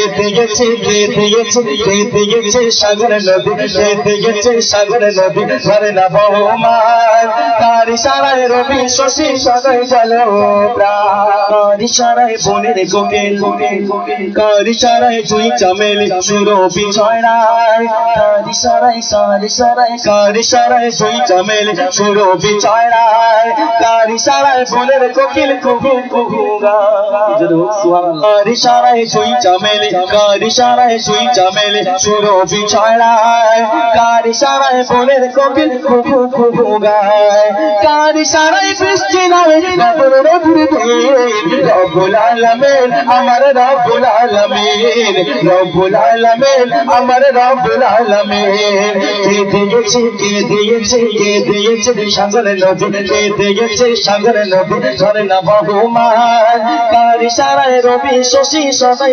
কেঁদে গেছে সাগর নদী, কেঁদে গেছে সাগর নদী, ধরে না বহুমান। তার ইশারায় রবি শশী সদয় জলে প্রাণ, কার ইশারায় বনের কোকিল, কার ইশারায় জুই চামেলি সুরভি ছড়ায়, কার ইশারায় জুই চামেলি সুরভি ছড়ায়, কার ইশারায় বনের কোকিল কুহু কুহু গায়। কার ইশারায় জুই চামেলি, কার ইশারায় জুই চামেলি সুরভি ছড়ায়, কার ইশারায় বনের কোকিল কুহু কুহু গায়, কার ইশারায় বৃষ্টি নামে রব্বুল আলামিন আমার রব্বুল আলামিন, রব্বুল আলামিন আমার রব্বুল আলামিন। কেঁদে গেছে সাগর নদী, কেঁদে গেছে সাগর নদী, ধরে না বহুমান। কার ইশারায় রবি শশী সদয়